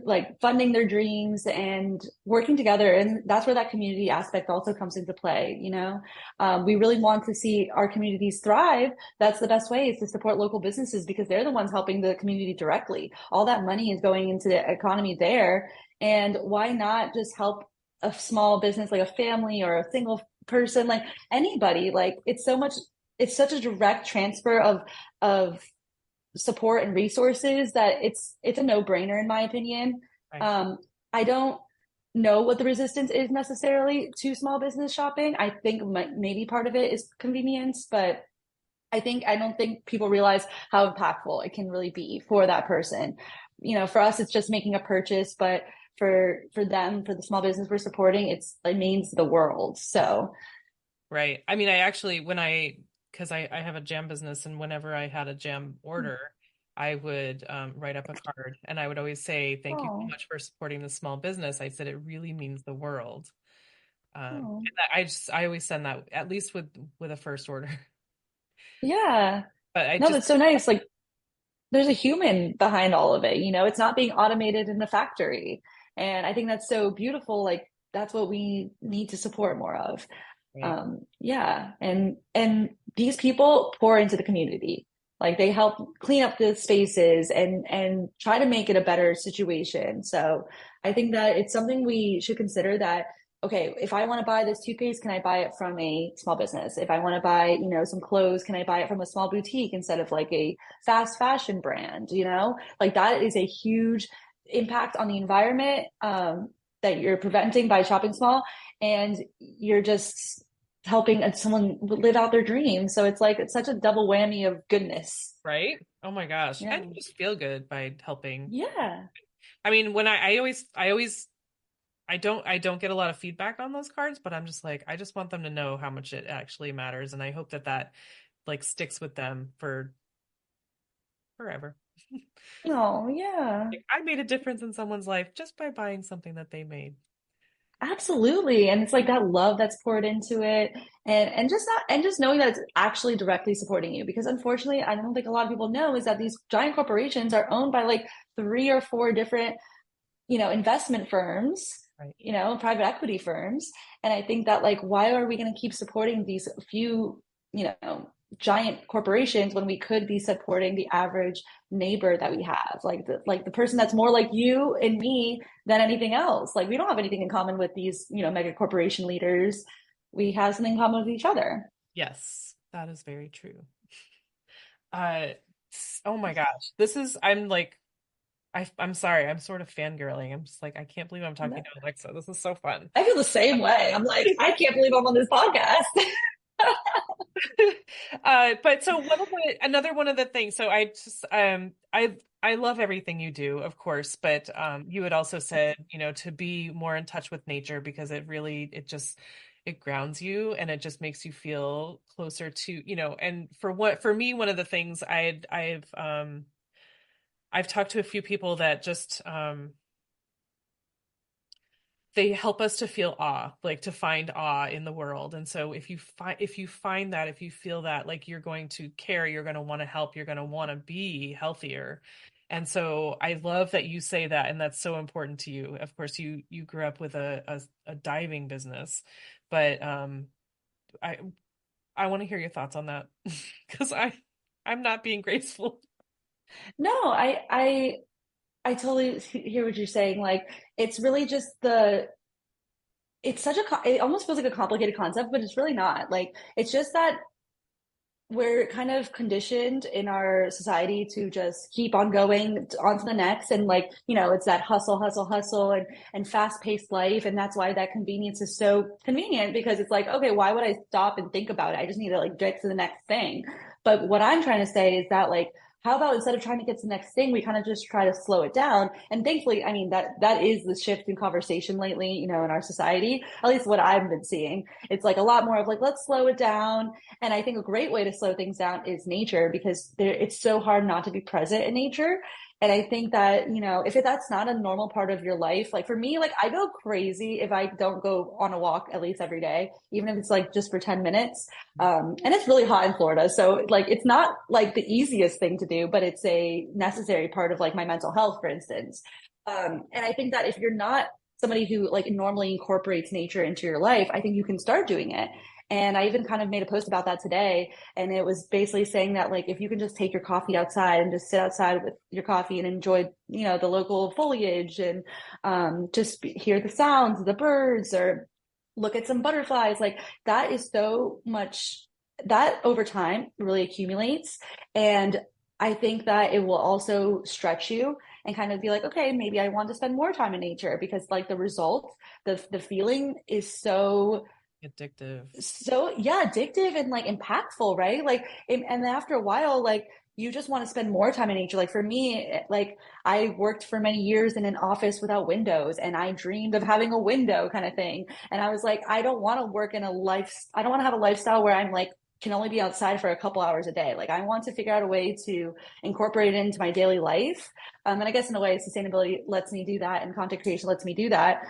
like funding their dreams and working together. And that's where that community aspect also comes into play. We really want to see our communities thrive. That's the best way is to support local businesses because they're the ones helping the community directly. All that money is going into the economy there. And why not just help a small business like a family or a single person, like anybody? Like it's such a direct transfer of support and resources that it's a no-brainer in my opinion. Right. I don't know what the resistance is necessarily to small business shopping. I think maybe part of it is convenience, but I don't think people realize how impactful it can really be for that person. For us, it's just making a purchase, but for them, for the small business we're supporting, it means the world. So Right. I mean, I actually, because I have a jam business, and whenever I had a jam order, I would write up a card, and I would always say, thank you so oh, much for supporting the small business. I said, it really means the world. oh. And I always send that, at least with a first order. Yeah. But I No, just, that's so nice. Like there's a human behind all of it. It's not being automated in the factory. And I think that's so beautiful. Like that's what we need to support more of. right, Yeah. And these people pour into the community. Like they help clean up the spaces and try to make it a better situation. So I think that it's something we should consider that, okay, if I want to buy this toothpaste, can I buy it from a small business? If I want to buy, some clothes, can I buy it from a small boutique instead of like a fast fashion brand? Like that is a huge impact on the environment that you're preventing by shopping small, and you're just helping someone live out their dreams. So it's like it's such a double whammy of goodness. Right? Oh my gosh. Yeah. And you just feel good by helping. Yeah. I mean, when I don't get a lot of feedback on those cards, but I'm just like, I just want them to know how much it actually matters. And I hope that like sticks with them for forever. Oh, yeah. Like, I made a difference in someone's life just by buying something that they made. Absolutely. And it's like that love that's poured into it, and just knowing that it's actually directly supporting you, because unfortunately I don't think a lot of people know is that these giant corporations are owned by like three or four different investment firms, Right. private equity firms. And I think that like, why are we going to keep supporting these few, giant corporations when we could be supporting the average neighbor that we have, like the person that's more like you and me than anything else. Like we don't have anything in common with these, mega corporation leaders. We have something in common with each other. Yes, that is very true. Uh, oh my gosh. I'm sorry, I'm sort of fangirling. I'm just like, I can't believe I'm talking No, to Alexa. This is so fun. I feel the same way. I'm like, I can't believe I'm on this podcast. But so another one of the things, so I just I love everything you do, of course, but you had also said, to be more in touch with nature because it grounds you and it just makes you feel closer to, and for me, one of the things I've talked to a few people that just they help us to feel awe, like to find awe in the world. And so if you find that, if you feel that, like you're going to care, you're going to want to help, you're going to want to be healthier. And so I love that you say that, and that's so important to you. Of course, you grew up with a diving business, but I I want to hear your thoughts on that because I'm not being graceful. No, I totally hear what you're saying. Like, it's really just it almost feels like a complicated concept, but it's really not. Like, it's just that we're kind of conditioned in our society to just keep on going on to the next. And like, it's that hustle, hustle, hustle, and fast paced life. And that's why that convenience is so convenient, because it's like, okay, why would I stop and think about it? I just need to like get to the next thing. But what I'm trying to say is that like, how about instead of trying to get to the next thing, we kind of just try to slow it down? And thankfully, I mean, that is the shift in conversation lately, in our society, at least what I've been seeing. It's like a lot more of like, let's slow it down. And I think a great way to slow things down is nature, because it's so hard not to be present in nature. And I think that, if that's not a normal part of your life, like for me, like I go crazy if I don't go on a walk at least every day, even if it's like just for 10 minutes. And it's really hot in Florida. So like, it's not like the easiest thing to do, but it's a necessary part of like my mental health, for instance. And I think that if you're not somebody who like normally incorporates nature into your life, I think you can start doing it. And I even kind of made a post about that today. And it was basically saying that like, if you can just take your coffee outside and just sit outside with your coffee and enjoy, the local foliage, and just hear the sounds of the birds, or look at some butterflies, like that is so much that over time really accumulates. And I think that it will also stretch you and kind of be like, okay, maybe I want to spend more time in nature, because like the result, the feeling is Addictive. so yeah, addictive and like impactful, right? Like, and after a while, like you just want to spend more time in nature. Like for me, like I worked for many years in an office without windows, and I dreamed of having a window kind of thing. And I was like, I don't want to work in I don't want to have a lifestyle where I'm like, can only be outside for a couple hours a day. Like I want to figure out a way to incorporate it into my daily life. And I guess in a way, sustainability lets me do that, and content creation lets me do that.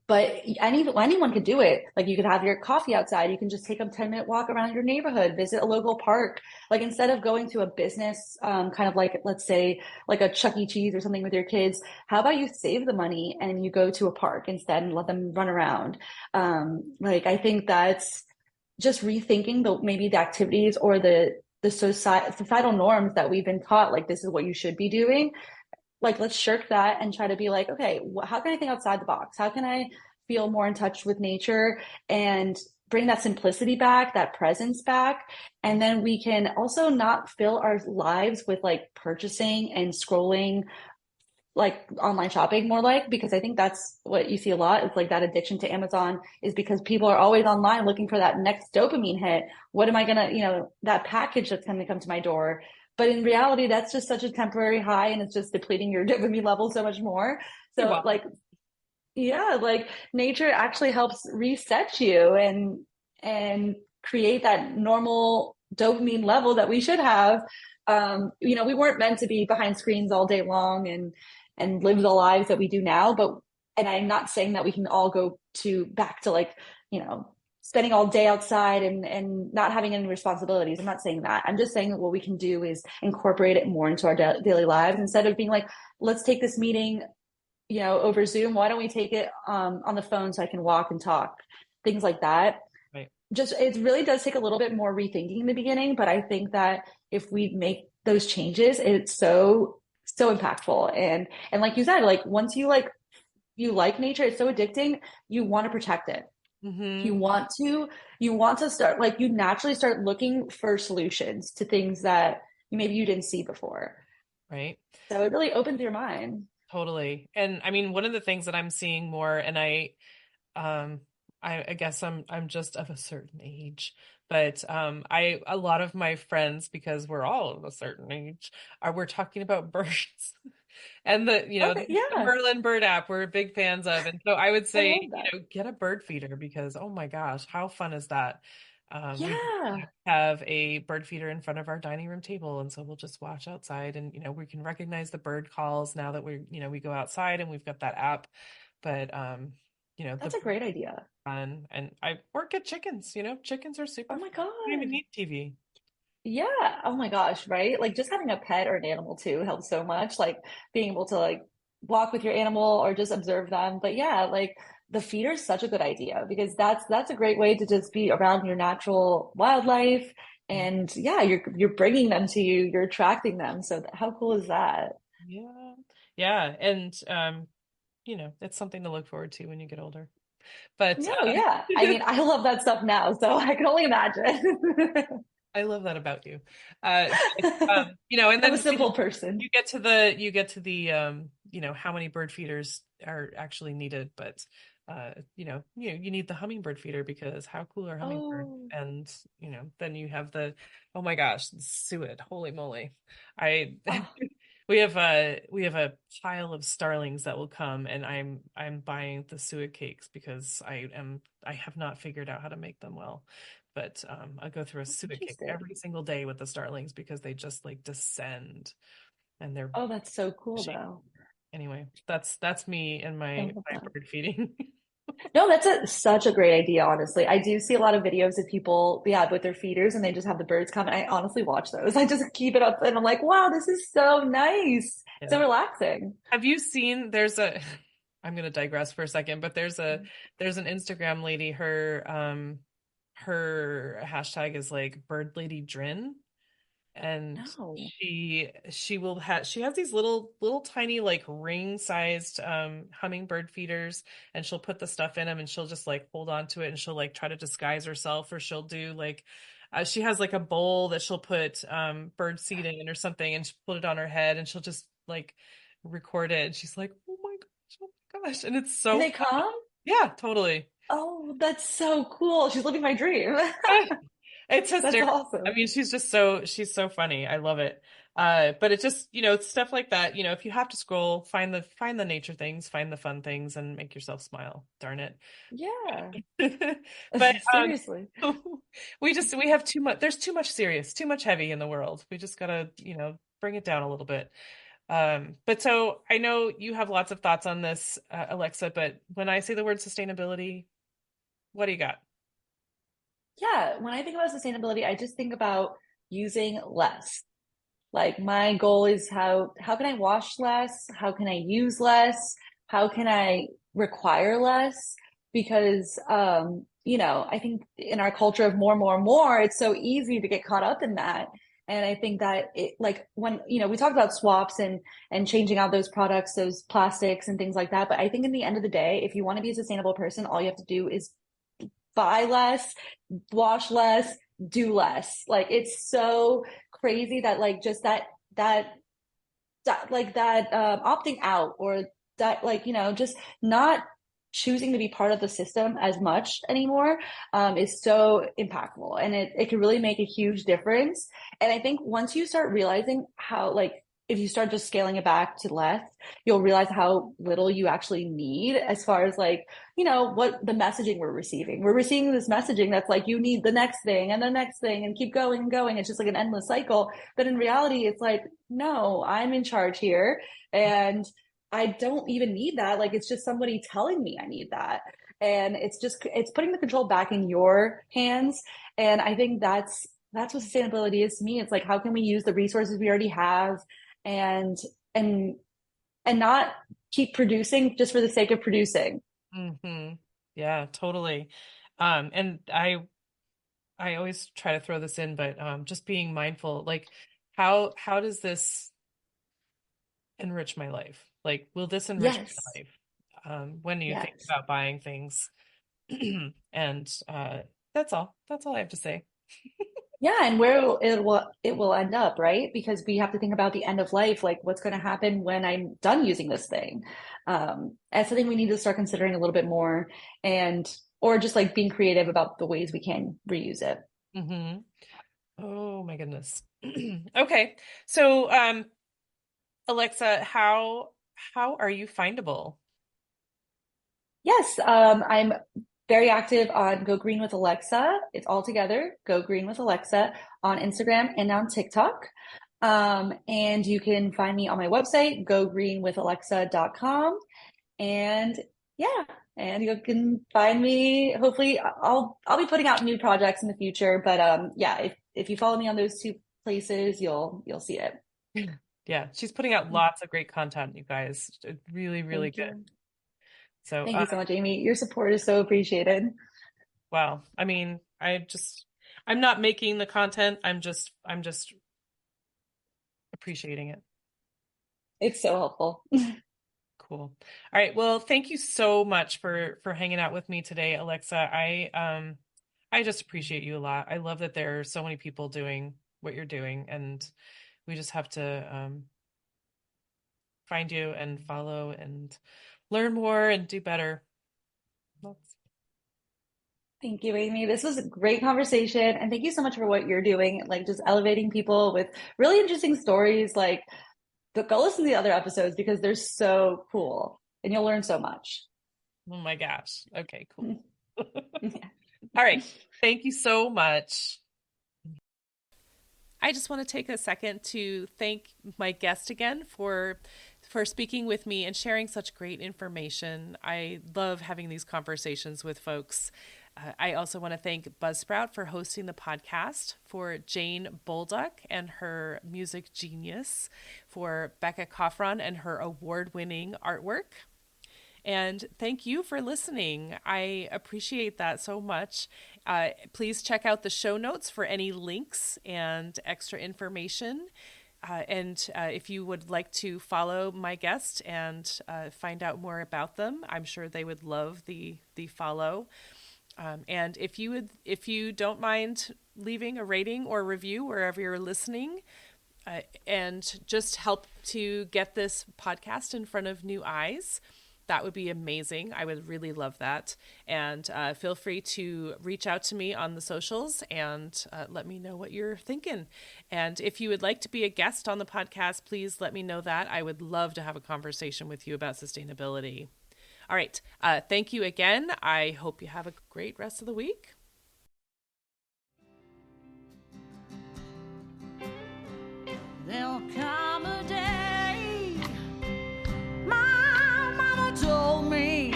But anyone could do it. Like you could have your coffee outside. You can just take a 10-minute walk around your neighborhood, visit a local park. Like instead of going to a business, kind of like, let's say like a Chuck E. Cheese or something with your kids, how about you save the money and you go to a park instead and let them run around? Like I think that's just rethinking maybe the activities or the societal norms that we've been taught, like this is what you should be doing. like let's shirk that and try to be like, okay, how can I think outside the box? How can I feel more in touch with nature and bring that simplicity back, that presence back? And then we can also not fill our lives with like purchasing and scrolling, like online shopping more, like, because I think that's what you see a lot. It's like that addiction to Amazon is because people are always online looking for that next dopamine hit. What am I gonna, that package that's going to come to my door? But in reality, that's just such a temporary high, and it's just depleting your dopamine level so much more. So Well, like, yeah, like nature actually helps reset you and create that normal dopamine level that we should have. We weren't meant to be behind screens all day long and live the lives that we do now. But and I'm not saying that we can all go to back to like, spending all day outside and not having any responsibilities. I'm not saying that. I'm just saying that what we can do is incorporate it more into our daily lives instead of being like, let's take this meeting, over Zoom. Why don't we take it on the phone so I can walk and talk? Things like that. right. Just it really does take a little bit more rethinking in the beginning, but I think that if we make those changes, it's so impactful. And like you said, like once you like nature, it's so addicting, you want to protect it. You Mm-hmm. want to you want to start, like, you naturally start looking for solutions to things that maybe you didn't see before. Right. So it really opens your mind. Totally. And I mean, one of the things that I'm seeing more, and um, I guess I'm just of a certain age, but a lot of my friends, because we're all of a certain age, we're talking about birds. And Okay, the yeah, Merlin bird app we're big fans of. And so I would I say, love that. get a bird feeder because oh my gosh, how fun is that? We Yeah, have a bird feeder in front of our dining room table, and so we'll just watch outside, and we can recognize the bird calls now that we go outside and we've got that app. But the that's a great idea. fun, and I work at chickens. Chickens are Oh super my fun. You don't even God. need TV. Yeah. Oh my gosh, right? Like just having a pet or an animal too helps so much. Like being able to like walk with your animal or just observe them. But yeah, like the feeder is such a good idea because that's a great way to just be around your natural wildlife. And yeah, you're bringing them to you, you're attracting them. So how cool is that? Yeah, yeah, and it's something to look forward to when you get older. But No, yeah. I mean, I love that stuff now, so I can only imagine. I love that about you. But, and I'm a then simple person. how many bird feeders are actually needed, but you need the hummingbird feeder because how cool are hummingbirds? Oh, And then you have the oh my gosh, suet, holy moly. I oh, we have a pile of starlings that will come, and I'm buying the suet cakes because I have not figured out how to make them well. But I go through a suet cake interesting. every single day with the starlings because they just like descend and they're Oh, that's so cool bushy. though. Anyway, that's me and I my love my that. bird feeding. No, that's such a great idea, honestly. I do see a lot of videos of people, yeah, with their feeders and they just have the birds come. And I honestly watch those. I just keep it up and I'm like, wow, this is so nice. So Yeah. relaxing. Have you seen I'm going to digress for a second, but there's an Instagram lady, her hashtag is like bird lady Drin, and No. she has these little tiny like ring sized hummingbird feeders, and she'll put the stuff in them and she'll just like hold on to it, and she'll like try to disguise herself, or she'll do like she has like a bowl that she'll put bird seed in or something, and she'll put it on her head and she'll just like record it, and she's like oh my gosh, and it's And so they funny. come? Yeah, totally. Oh, that's so cool. She's living my dream. It's That's hysterical. I awesome. mean, she's so funny. I love it. But it just, it's stuff like that. If you have to scroll, find the nature things, find the fun things, and make yourself smile. Darn it. Yeah. But Seriously. we have too much. There's too much heavy in the world. We just gotta, bring it down a little bit. But so I know you have lots of thoughts on this, Alexa. But when I say the word sustainability, what do you got? Yeah. When I think about sustainability, I just think about using less. Like my goal is how can I wash less? How can I use less? How can I require less? Because I think in our culture of more, more, more, it's so easy to get caught up in that. And I think that it, like when, we talked about swaps and changing out those products, those plastics and things like that. But I think in the end of the day, if you want to be a sustainable person, all you have to do is buy less, wash less, do less. Like it's so crazy that like just that opting out, or that just not choosing to be part of the system as much anymore is so impactful, and it can really make a huge difference. And I think once you start realizing how, like, if you start just scaling it back to less, you'll realize how little you actually need as far as like, what the messaging we're receiving. We're receiving this messaging that's like, you need the next thing and the next thing and keep going and going. It's just like an endless cycle. But in reality, it's like, no, I'm in charge here. And I don't even need that. Like, it's just somebody telling me I need that. And it's putting the control back in your hands. And I think that's what sustainability is to me. It's like, how can we use the resources we already have and not keep producing just for the sake of producing. Mm-hmm. Yeah, totally. And I always try to throw this in, but just being mindful, like how does this enrich my life? Like, will this enrich Yes. my life? When you think Yes. about buying things. And that's all I have to say. Yeah, and where it will end up, right? Because we have to think about the end of life, like what's going to happen when I'm done using this thing. That's something we need to start considering a little bit more, or just like being creative about the ways we can reuse it. Mm-hmm. Oh my goodness. Okay, so Alexa, how are you findable? Yes, I'm very active on Go Green with Alexa. It's all together, Go Green with Alexa, on Instagram and on TikTok. And you can find me on my website, gogreenwithalexa.com. And yeah, and you can find me. Hopefully, I'll be putting out new projects in the future. But yeah, if you follow me on those two places, you'll see it. Yeah, she's putting out lots of great content, you guys. Really, really Thank good. you. So, Thank you so much, Amy. Your support is so appreciated. wow. I mean, I'm not making the content. I'm just appreciating it. It's so helpful. Cool. All right. Well, thank you so much for hanging out with me today, Alexa. I just appreciate you a lot. I love that there are so many people doing what you're doing, and we just have to find you and follow and learn more and do better. Thank you, Amy. This was a great conversation. And thank you so much for what you're doing, like just elevating people with really interesting stories. Like, go listen to the other episodes because they're so cool and you'll learn so much. Oh my gosh. Okay, cool. Yeah. All right. Thank you so much. I just want to take a second to thank my guest again for speaking with me and sharing such great information. I love having these conversations with folks. I also want to thank Buzzsprout for hosting the podcast, for Jane Bolduck and her music genius, for Becca Coffron and her award-winning artwork. And thank you for listening. I appreciate that so much. Please check out the show notes for any links and extra information. And if you would like to follow my guest and find out more about them, I'm sure they would love the follow. And if you don't mind leaving a rating or review wherever you're listening, and just help to get this podcast in front of new eyes, that would be amazing. I would really love that. And feel free to reach out to me on the socials and let me know what you're thinking. And if you would like to be a guest on the podcast, please let me know that. I would love to have a conversation with you about sustainability. All right. Thank you again. I hope you have a great rest of the week. There'll come a day, my mama told me,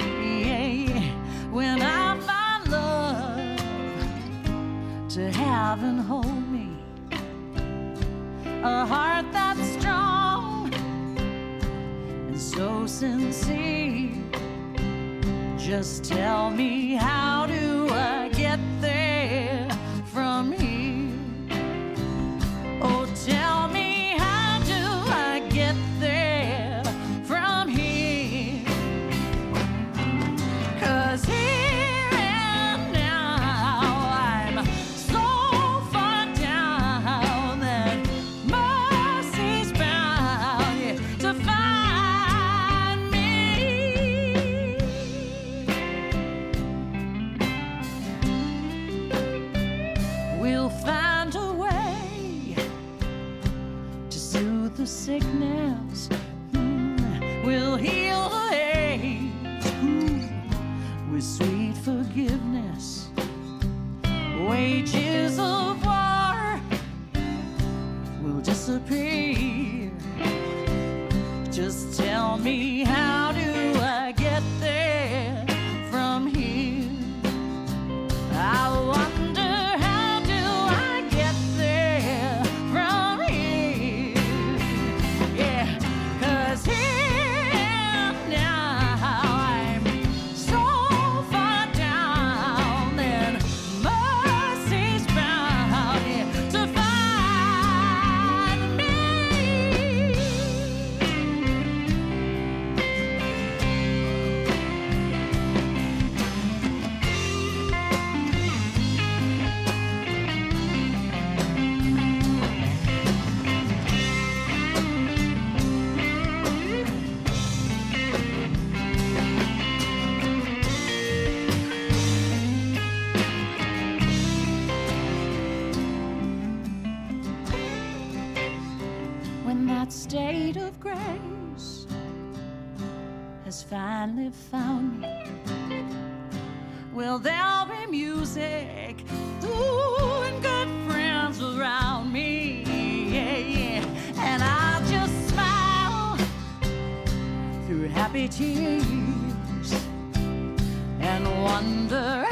when I find love to have and hold me, a heart that's strong and so sincere. Just tell me, how do I get there from here? Oh, the sickness, will heal the age, with sweet forgiveness. Wages of war will disappear. Just tell me, how do I get there from here? I wonder, how do I get there from here? Yeah, 'cause here now I'm so far down, and mercy's bound, yeah, to find me. When that state of grace has finally found me, will there be music, ooh, and good friends around me? Yeah, yeah. And I'll just smile through happy tears and wonder,